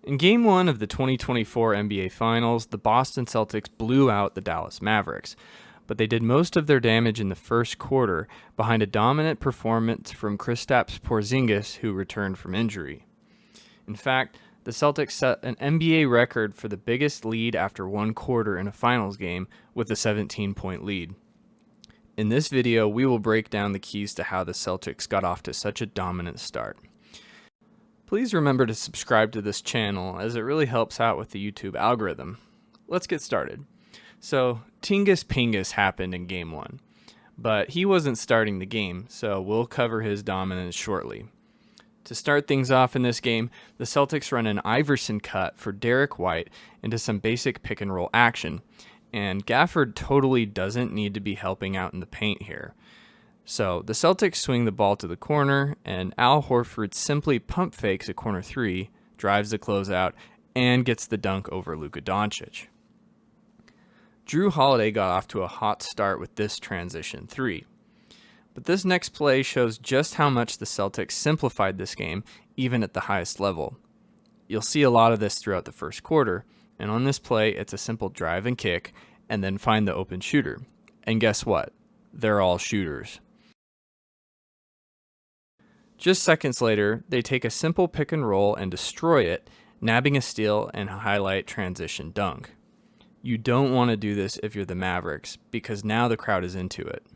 In Game 1 of the 2024 NBA Finals, the Boston Celtics blew out the Dallas Mavericks, but they did most of their damage in the first quarter behind a dominant performance from Kristaps Porzingis, who returned from injury. In fact, the Celtics set an NBA record for the biggest lead after one quarter in a finals game with a 17-point lead. In this video, we will break down the keys to how the Celtics got off to such a dominant start. Please remember to subscribe to this channel, as it really helps out with the YouTube algorithm. Let's get started. So, Tingus Pingus happened in Game 1, but he wasn't starting the game, so we'll cover his dominance shortly. To start things off in this game, the Celtics run an Iverson cut for Derek White into some basic pick and roll action, and Gafford totally doesn't need to be helping out in the paint here. So the Celtics swing the ball to the corner, and Al Horford simply pump fakes a corner three, drives the closeout, and gets the dunk over Luka Doncic. Drew Holiday got off to a hot start with this transition three. But this next play shows just how much the Celtics simplified this game, even at the highest level. You'll see a lot of this throughout the first quarter, and on this play, it's a simple drive and kick, and then find the open shooter. And guess what? They're all shooters. Just seconds later, they take a simple pick and roll and destroy it, nabbing a steal and highlight transition dunk. You don't want to do this if you're the Mavericks, because now the crowd is into it.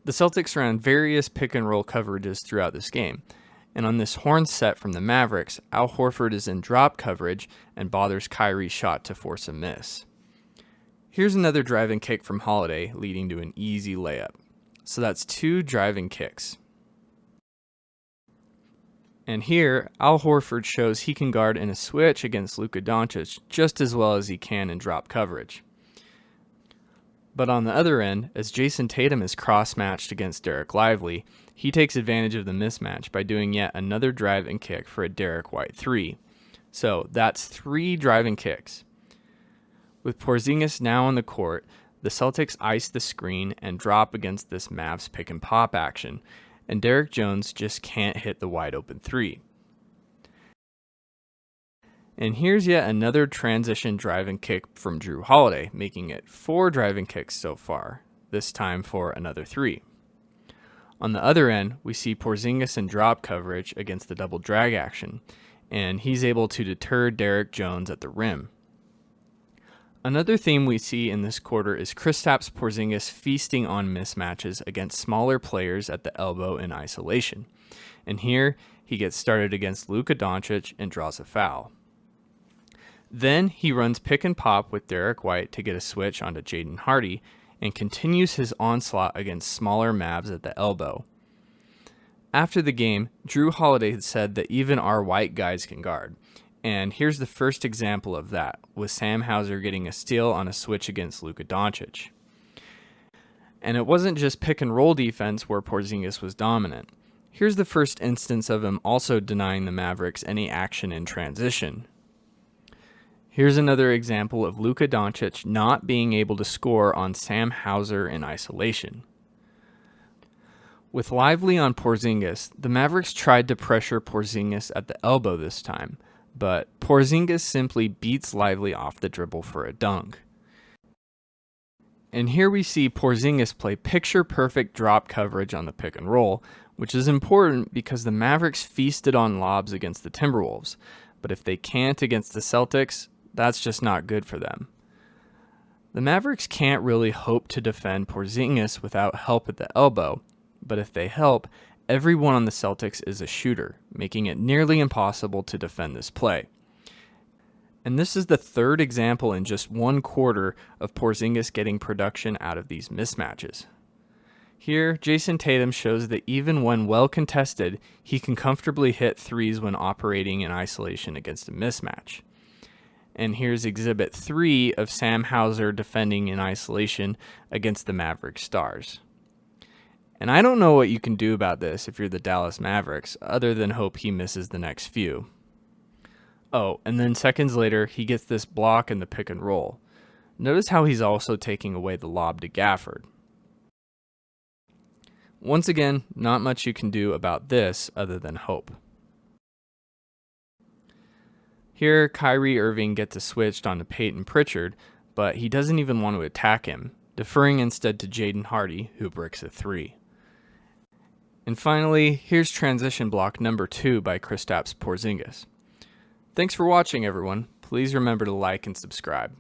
The Celtics ran various pick and roll coverages throughout this game, and on this horn set from the Mavericks, Al Horford is in drop coverage and bothers Kyrie's shot to force a miss. Here's another drive and kick from Holiday, leading to an easy layup. So that's two driving kicks. And here, Al Horford shows he can guard in a switch against Luka Doncic just as well as he can in drop coverage. But on the other end, as Jason Tatum is cross-matched against Derek Lively, he takes advantage of the mismatch by doing yet another drive and kick for a Derek White three. So that's three driving kicks. With Porzingis now on the court, the Celtics ice the screen and drop against this Mavs pick and pop action, and Derek Jones just can't hit the wide open three. And here's yet another transition drive and kick from Drew Holiday, making it 4 driving kicks so far, this time for another 3. On the other end, we see Porzingis in drop coverage against the double drag action, and he's able to deter Derek Jones at the rim. Another theme we see in this quarter is Kristaps Porzingis feasting on mismatches against smaller players at the elbow in isolation. And here, he gets started against Luka Doncic and draws a foul. Then he runs pick and pop with Derek White to get a switch onto Jaden Hardy and continues his onslaught against smaller Mavs at the elbow. After the game, Drew Holiday said that even our white guys can guard. And here's the first example of that, with Sam Hauser getting a steal on a switch against Luka Doncic. And it wasn't just pick and roll defense where Porzingis was dominant. Here's the first instance of him also denying the Mavericks any action in transition. Here's another example of Luka Doncic not being able to score on Sam Hauser in isolation. With Lively on Porzingis, the Mavericks tried to pressure Porzingis at the elbow this time, but Porzingis simply beats Lively off the dribble for a dunk. And here we see Porzingis play picture-perfect drop coverage on the pick and roll, which is important because the Mavericks feasted on lobs against the Timberwolves, but if they can't against the Celtics, that's just not good for them. The Mavericks can't really hope to defend Porzingis without help at the elbow, but if they help, everyone on the Celtics is a shooter, making it nearly impossible to defend this play. And this is the third example in just one quarter of Porzingis getting production out of these mismatches. Here, Jason Tatum shows that even when well contested, he can comfortably hit threes when operating in isolation against a mismatch. And here's Exhibit 3 of Sam Hauser defending in isolation against the Maverick Stars. And I don't know what you can do about this if you're the Dallas Mavericks, other than hope he misses the next few. Oh, and then seconds later, he gets this block in the pick and roll. Notice how he's also taking away the lob to Gafford. Once again, not much you can do about this other than hope. Here, Kyrie Irving gets a switched onto Peyton Pritchard, but he doesn't even want to attack him, deferring instead to Jaden Hardy, who bricks a 3. And finally, here's transition block number 2 by Kristaps Porzingis. Thanks for watching, everyone. Please remember to like and subscribe.